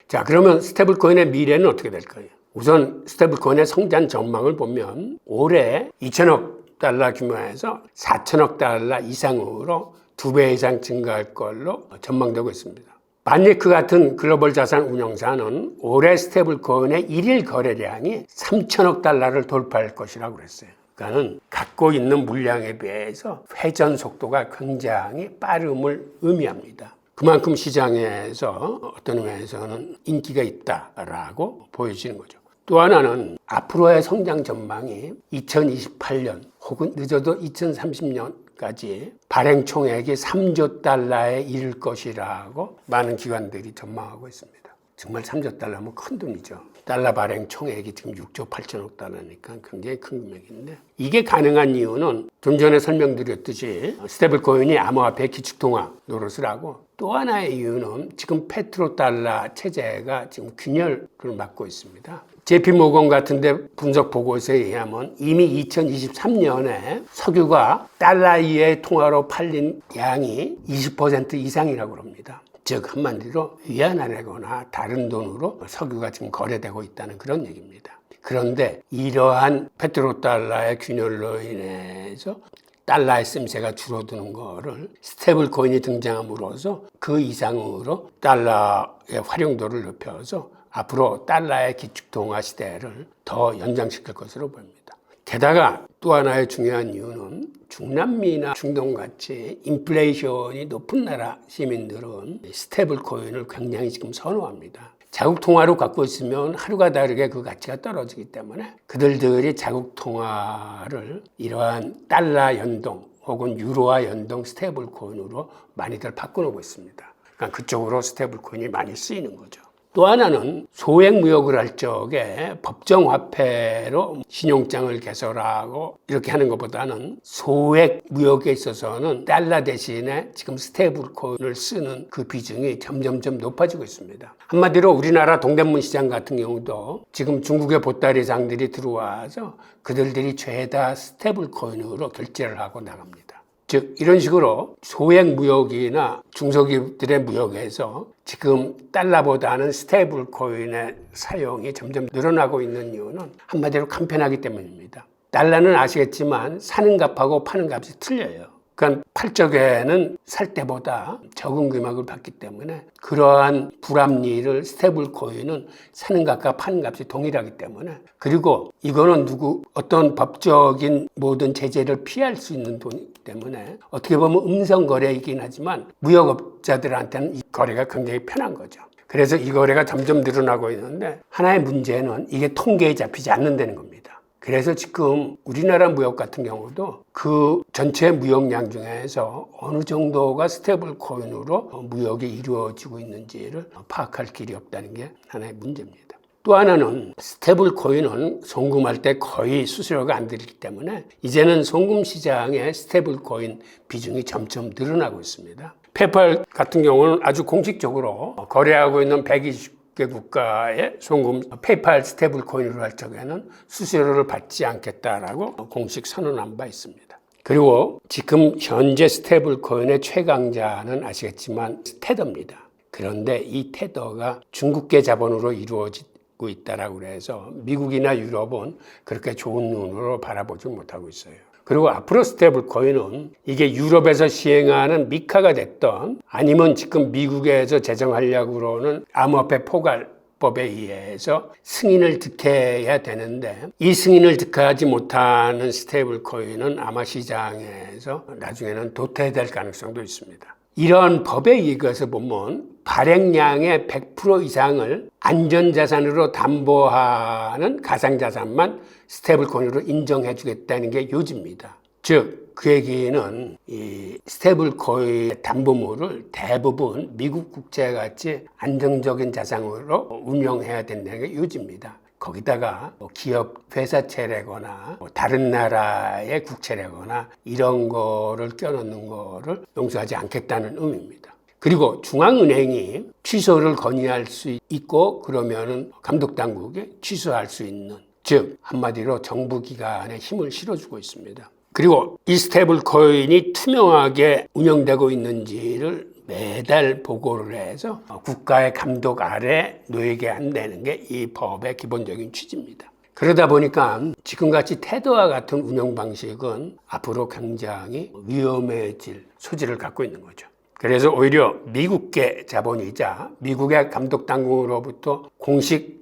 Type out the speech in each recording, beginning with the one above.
자, 그러면 스테이블 코인의 미래는 어떻게 될 거예요? 우선 스테이블 코인의 성장 전망을 보면 올해 2천억 달러 규모에서 4천억 달러 이상으로 2배 이상 증가할 걸로 전망되고 있습니다. 반예크 같은 글로벌 자산 운용사는 올해 스테이블 코인의 일일 거래량이 3천억 달러를 돌파할 것이라고 그랬어요. 그러니까 갖고 있는 물량에 비해서 회전 속도가 굉장히 빠름을 의미합니다. 그만큼 시장에서 어떤 의미에서는 인기가 있다라고 보여지는 거죠. 또 하나는 앞으로의 성장 전망이 2028년 혹은 늦어도 2030년까지 발행 총액이 3조 달러에 이를 것이라고 많은 기관들이 전망하고 있습니다. 정말 3조 달러면 큰 돈이죠. 달러 발행 총액이 지금 6조 8천억 달러니까 굉장히 큰 금액인데, 이게 가능한 이유는 좀 전에 설명드렸듯이 스테이블 코인이 암호화폐 기축통화 노릇을 하고, 또 하나의 이유는 지금 페트로달러 체제가 지금 균열을 맞고 있습니다. JP모건 같은 데 분석 보고서에 의하면 이미 2023년에 석유가 달러 이하의 통화로 팔린 양이 20% 이상이라고 합니다. 즉 한마디로 위안화거나 다른 돈으로 석유가 지금 거래되고 있다는 그런 얘기입니다. 그런데 이러한 페트로달러의 균열로 인해서 달러의 쓰임새가 줄어드는 거를 스테이블 코인이 등장함으로써 그 이상으로 달러의 활용도를 높여서 앞으로 달러의 기축통화 시대를 더 연장시킬 것으로 보입니다. 게다가 또 하나의 중요한 이유는 중남미나 중동같이 인플레이션이 높은 나라 시민들은 스테이블 코인을 굉장히 지금 선호합니다. 자국 통화로 갖고 있으면 하루가 다르게 그 가치가 떨어지기 때문에 그들이 자국 통화를 이러한 달러 연동 혹은 유로화 연동 스테이블 코인으로 많이들 바꿔놓고 있습니다. 그러니까 그쪽으로 스테이블 코인이 많이 쓰이는 거죠. 또 하나는 소액 무역을 할 적에 법정 화폐로 신용장을 개설하고 이렇게 하는 것보다는 소액 무역에 있어서는 달러 대신에 지금 스테이블 코인을 쓰는 그 비중이 점점점 높아지고 있습니다. 한마디로 우리나라 동대문 시장 같은 경우도 지금 중국의 보따리상들이 들어와서 그들이 죄다 스테이블 코인으로 결제를 하고 나갑니다. 즉 이런 식으로 소액 무역이나 중소기업들의 무역에서 지금 달러보다는 스테이블 코인의 사용이 점점 늘어나고 있는 이유는 한마디로 간편하기 때문입니다. 달러는 아시겠지만 사는 값하고 파는 값이 틀려요. 그러니까 팔 적에는 살 때보다 적은 금액을 받기 때문에 그러한 불합리를 스테이블 코인은 사는 값과 파는 값이 동일하기 때문에, 그리고 이거는 어떤 법적인 모든 제재를 피할 수 있는 돈이기 때문에 어떻게 보면 음성 거래이긴 하지만 무역업자들한테는 이 거래가 굉장히 편한 거죠. 그래서 이 거래가 점점 늘어나고 있는데 하나의 문제는 이게 통계에 잡히지 않는다는 겁니다. 그래서 지금 우리나라 무역 같은 경우도 그 전체 무역량 중에서 어느 정도가 스테이블 코인으로 무역이 이루어지고 있는지를 파악할 길이 없다는 게 하나의 문제입니다. 또 하나는 스테이블 코인은 송금할 때 거의 수수료가 안 들기 때문에 이제는 송금 시장에 스테이블 코인 비중이 점점 늘어나고 있습니다. 페이팔 같은 경우는 아주 공식적으로 거래하고 있는 120개 국가의 송금 페이팔 스테이블 코인으로 할 적에는 수수료를 받지 않겠다라고 공식 선언한 바 있습니다. 그리고 지금 현재 스테이블 코인의 최강자는 아시겠지만 테더입니다. 그런데 이 테더가 중국계 자본으로 이루어지고 있다라고 해서 미국이나 유럽은 그렇게 좋은 눈으로 바라보지 못하고 있어요. 그리고 앞으로 스테이블 코인은 이게 유럽에서 시행하는 미카가 됐던 아니면 지금 미국에서 제정하려고 그러는 암호화폐 포괄법에 의해서 승인을 득해야 되는데, 이 승인을 득하지 못하는 스테이블 코인은 아마 시장에서 나중에는 도태될 가능성도 있습니다. 이런 법에 의해서 보면 발행량의 100% 이상을 안전자산으로 담보하는 가상자산만 스테이블 코인으로 인정해 주겠다는 게 요지입니다. 즉, 그 얘기는 이 스테이블 코인 담보물을 대부분 미국 국채같이 안정적인 자산으로 운영해야 된다는 게 요지입니다. 거기다가 기업 회사채라거나 다른 나라의 국채라거나 이런 거를 껴넣는 거를 용서하지 않겠다는 의미입니다. 그리고 중앙은행이 취소를 건의할 수 있고 그러면은 감독당국이 취소할 수 있는, 즉 한마디로 정부기관에 힘을 실어주고 있습니다. 그리고 이 스테이블 코인이 투명하게 운영되고 있는지를 매달 보고를 해서 국가의 감독 아래 놓이게 한다는 게 이 법의 기본적인 취지입니다. 그러다 보니까 지금같이 테드와 같은 운영 방식은 앞으로 굉장히 위험해질 소지를 갖고 있는 거죠. 그래서 오히려 미국계 자본이자 미국의 감독 당국으로부터 공식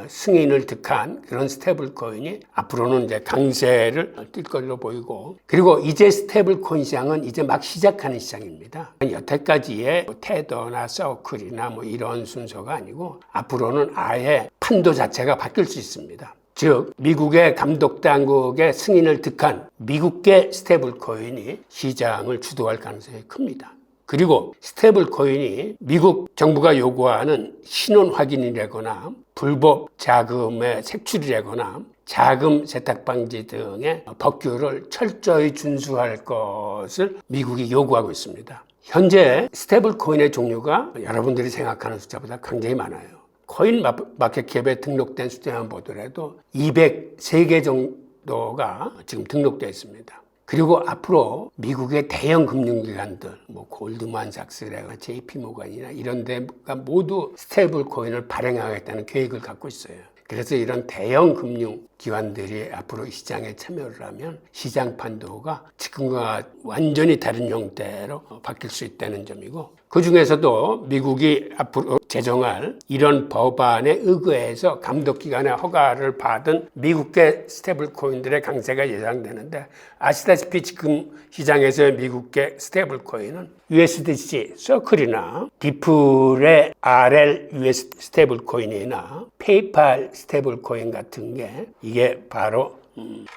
승인을 득한 그런 스테이블 코인이 앞으로는 이제 강세를 띨 걸로 보이고, 그리고 이제 스테이블 코인 시장은 이제 막 시작하는 시장입니다. 여태까지의 테더나 서클이나 이런 순서가 아니고 앞으로는 아예 판도 자체가 바뀔 수 있습니다. 즉 미국의 감독 당국의 승인을 득한 미국계 스테이블 코인이 시장을 주도할 가능성이 큽니다. 그리고 스테이블 코인이 미국 정부가 요구하는 신원 확인이라거나 불법 자금의 색출이라거나 자금 세탁 방지 등의 법규를 철저히 준수할 것을 미국이 요구하고 있습니다. 현재 스테이블 코인의 종류가 여러분들이 생각하는 숫자보다 굉장히 많아요. 코인 마켓캡에 등록된 숫자만 보더라도 203개 정도가 지금 등록되어 있습니다. 그리고 앞으로 미국의 대형 금융기관들, 골드만삭스라거나 JP모건이나 이런 데가 모두 스테이블 코인을 발행하겠다는 계획을 갖고 있어요. 그래서 이런 대형 금융기관들이 앞으로 이 시장에 참여를 하면 시장 판도가 지금과 완전히 다른 형태로 바뀔 수 있다는 점이고, 그 중에서도 미국이 앞으로 제정할 이런 법안에 의거해서 감독기관의 허가를 받은 미국계 스테이블 코인들의 강세가 예상되는데, 아시다시피 지금 시장에서의 미국계 스테이블 코인은 USDC 서클이나 디플의 RL US 스테이블 코인이나 페이팔 스테이블 코인 같은 게 이게 바로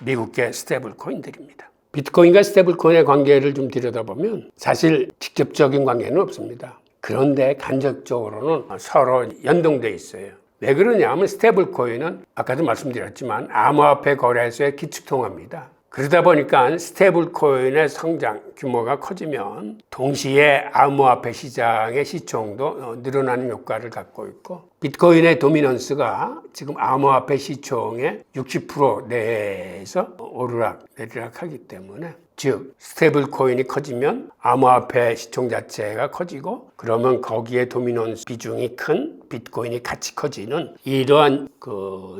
미국계 스테이블 코인들입니다. 비트코인과 스테이블 코인의 관계를 좀 들여다보면 사실 직접적인 관계는 없습니다. 그런데 간접적으로는 서로 연동돼 있어요. 왜 그러냐면 스테이블 코인은 아까도 말씀드렸지만 암호화폐 거래소의 기축통화입니다. 그러다 보니까 스테이블 코인의 성장 규모가 커지면 동시에 암호화폐 시장의 시총도 늘어나는 효과를 갖고 있고, 비트코인의 도미넌스가 지금 암호화폐 시총의 60% 내에서 오르락내리락 하기 때문에, 즉 스테이블 코인이 커지면 암호화폐 시총 자체가 커지고, 그러면 거기에 도미넌스 비중이 큰 비트코인이 같이 커지는 이러한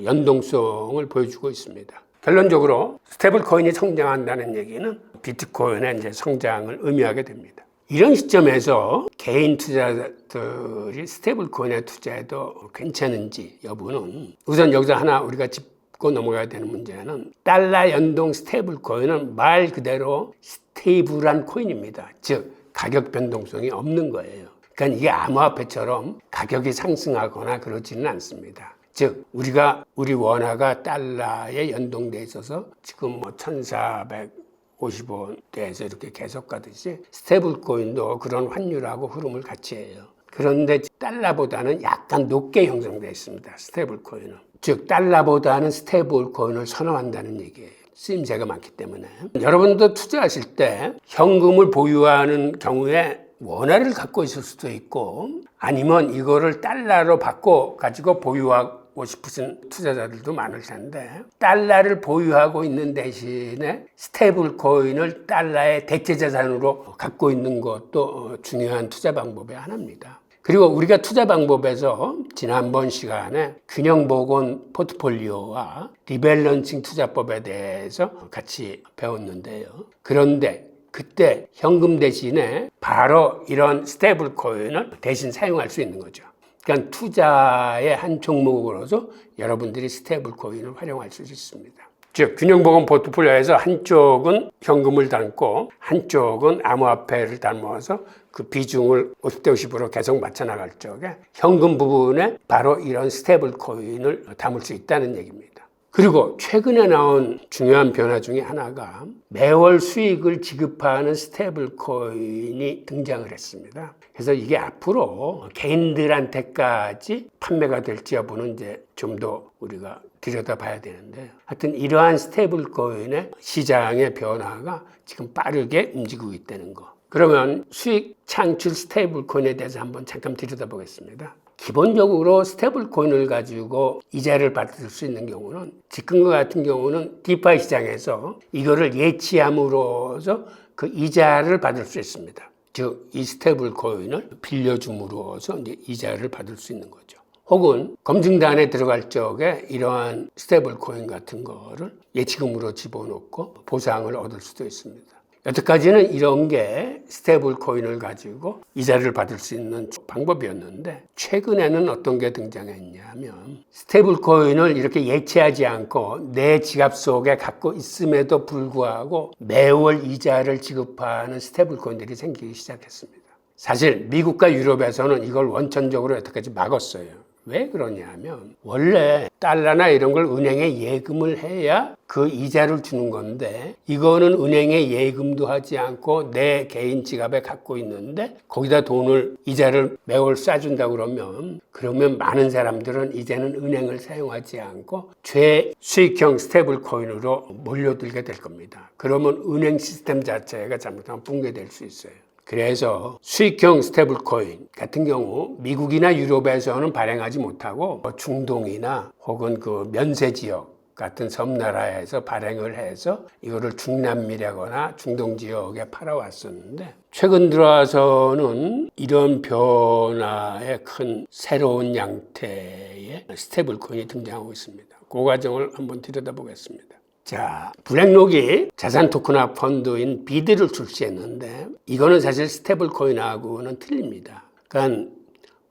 연동성을 보여주고 있습니다. 결론적으로 스테이블 코인이 성장한다는 얘기는 비트코인의 이제 성장을 의미하게 됩니다. 이런 시점에서 개인 투자자들이 스테이블 코인에 투자해도 괜찮은지 여부는, 우선 여기서 하나 우리가 짚고 넘어가야 되는 문제는 달러 연동 스테이블 코인은 말 그대로 스테이블한 코인입니다. 즉 가격 변동성이 없는 거예요. 그러니까 이게 암호화폐처럼 가격이 상승하거나 그러지는 않습니다. 즉 우리 원화가 달러에 연동돼 있어서 지금 1,450원대에서 이렇게 계속 가듯이 스테이블 코인도 그런 환율하고 흐름을 같이 해요. 그런데 달러보다는 약간 높게 형성되어 있습니다. 스테이블 코인은. 즉 달러보다는 스테이블 코인을 선호한다는 얘기예요. 쓰임새가 많기 때문에. 여러분도 투자하실 때 현금을 보유하는 경우에 원화를 갖고 있을 수도 있고, 아니면 이거를 달러로 바꿔 가지고 보유하고 싶으신 투자자들도 많을 텐데, 달러를 보유하고 있는 대신에 스테이블 코인을 달러의 대체 자산으로 갖고 있는 것도 중요한 투자 방법의 하나입니다. 그리고 우리가 투자 방법에서 지난번 시간에 균형복원 포트폴리오와 리밸런싱 투자법에 대해서 같이 배웠는데요. 그런데 그때 현금 대신에 바로 이런 스테이블 코인을 대신 사용할 수 있는 거죠. 그러니까 투자의 한 종목으로서 여러분들이 스테이블 코인을 활용할 수 있습니다. 즉 균형복원 포트폴리오에서 한쪽은 현금을 담고 한쪽은 암호화폐를 담아서 그 비중을 50대 50으로 계속 맞춰 나갈 적에 현금 부분에 바로 이런 스테이블 코인을 담을 수 있다는 얘기입니다. 그리고 최근에 나온 중요한 변화 중에 하나가 매월 수익을 지급하는 스테이블 코인이 등장을 했습니다. 그래서 이게 앞으로 개인들한테까지 판매가 될지 여부는 이제 좀 더 우리가 들여다봐야 되는데, 하여튼 이러한 스테이블 코인의 시장의 변화가 지금 빠르게 움직이고 있다는 거. 그러면 수익 창출 스테이블 코인에 대해서 한번 잠깐 들여다보겠습니다. 기본적으로 스테이블 코인을 가지고 이자를 받을 수 있는 경우는, 지금과 같은 경우는 디파이 시장에서 이거를 예치함으로써 그 이자를 받을 수 있습니다. 즉 이 스테이블 코인을 빌려줌으로써 이제 이자를 받을 수 있는 거죠. 혹은 검증단에 들어갈 적에 이러한 스테이블 코인 같은 거를 예치금으로 집어넣고 보상을 얻을 수도 있습니다. 여태까지는 이런 게 스테이블 코인을 가지고 이자를 받을 수 있는 방법이었는데, 최근에는 어떤 게 등장했냐면 스테이블 코인을 이렇게 예치하지 않고 내 지갑 속에 갖고 있음에도 불구하고 매월 이자를 지급하는 스테이블 코인들이 생기기 시작했습니다. 사실 미국과 유럽에서는 이걸 원천적으로 여태까지 막았어요. 왜 그러냐면 원래 달러나 이런 걸 은행에 예금을 해야 그 이자를 주는 건데, 이거는 은행에 예금도 하지 않고 내 개인 지갑에 갖고 있는데 거기다 돈을 이자를 매월 쏴준다 그러면 많은 사람들은 이제는 은행을 사용하지 않고 최수익형 스테이블 코인으로 몰려들게 될 겁니다. 그러면 은행 시스템 자체가 잘못하면 붕괴될 수 있어요. 그래서 수익형 스테이블 코인 같은 경우 미국이나 유럽에서는 발행하지 못하고 중동이나 혹은 그 면세 지역 같은 섬나라에서 발행을 해서 이거를 중남미라거나 중동 지역에 팔아왔었는데, 최근 들어와서는 이런 변화의 큰 새로운 양태의 스테이블 코인이 등장하고 있습니다. 그 과정을 한번 들여다보겠습니다. 자, 블랙록이 자산 토큰화 펀드인 비드를 출시했는데, 이거는 사실 스테이블 코인하고는 틀립니다. 그러니까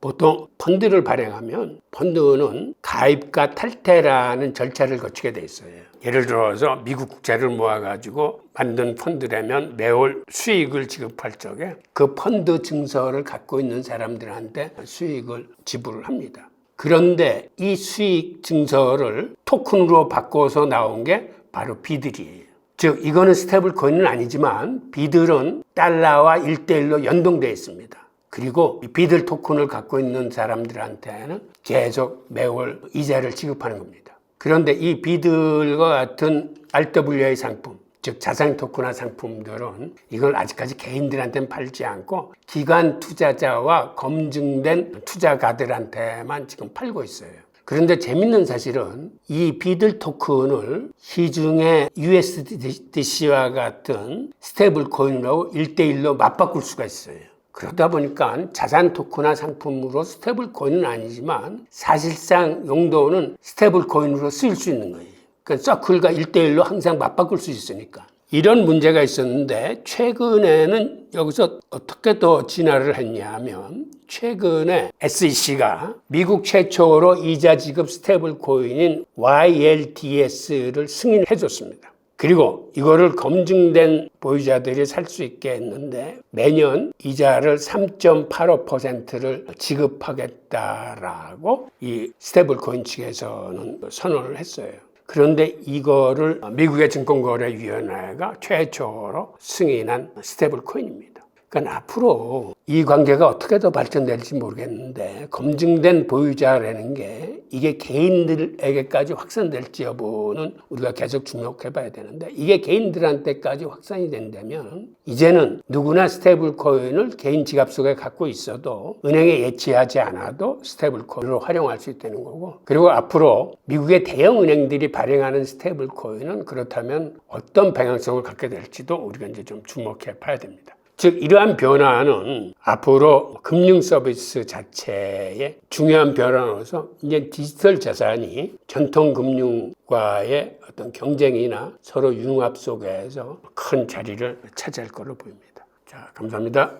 보통 펀드를 발행하면 펀드는 가입과 탈퇴라는 절차를 거치게 돼 있어요. 예를 들어서 미국 국채를 모아가지고 만든 펀드라면 매월 수익을 지급할 적에 그 펀드 증서를 갖고 있는 사람들한테 수익을 지불을 합니다. 그런데 이 수익 증서를 토큰으로 바꿔서 나온 게 바로 비들이에요. 즉 이거는 스테이블 코인은 아니지만 비들은 달러와 1대1로 연동되어 있습니다. 그리고 이 비들 토큰을 갖고 있는 사람들한테는 계속 매월 이자를 지급하는 겁니다. 그런데 이 비들과 같은 RWA 상품, 즉 자산 토큰화 상품들은 이걸 아직까지 개인들한테는 팔지 않고 기관 투자자와 검증된 투자가들한테만 지금 팔고 있어요. 그런데 재밌는 사실은 이 비들 토큰을 시중의 USDC와 같은 스테이블 코인으로 1대1로 맞바꿀 수가 있어요. 그러다 보니까 자산 토큰화 상품으로 스테이블 코인은 아니지만 사실상 용도는 스테이블 코인으로 쓰일 수 있는 거예요. 그러니까 서클과 1대1로 항상 맞바꿀 수 있으니까. 이런 문제가 있었는데 최근에는 여기서 어떻게 더 진화를 했냐면, 최근에 SEC가 미국 최초로 이자 지급 스테이블 코인인 YLDS를 승인해 줬습니다. 그리고 이거를 검증된 보유자들이 살 수 있게 했는데 매년 이자를 3.85%를 지급하겠다라고 이 스테이블 코인 측에서는 선언을 했어요. 그런데 이거를 미국의 증권거래위원회가 최초로 승인한 스테이블 코인입니다. 그러니까 앞으로 이 관계가 어떻게 더 발전될지 모르겠는데, 검증된 보유자라는 게 이게 개인들에게까지 확산될지 여부는 우리가 계속 주목해 봐야 되는데, 이게 개인들한테까지 확산이 된다면 이제는 누구나 스테이블 코인을 개인 지갑 속에 갖고 있어도 은행에 예치하지 않아도 스테이블 코인으로 활용할 수 있다는 거고, 그리고 앞으로 미국의 대형 은행들이 발행하는 스테이블 코인은 그렇다면 어떤 방향성을 갖게 될지도 우리가 이제 좀 주목해 봐야 됩니다. 즉 이러한 변화는 앞으로 금융 서비스 자체의 중요한 변화로서 이제 디지털 자산이 전통 금융과의 어떤 경쟁이나 서로 융합 속에서 큰 자리를 차지할 것으로 보입니다. 자, 감사합니다.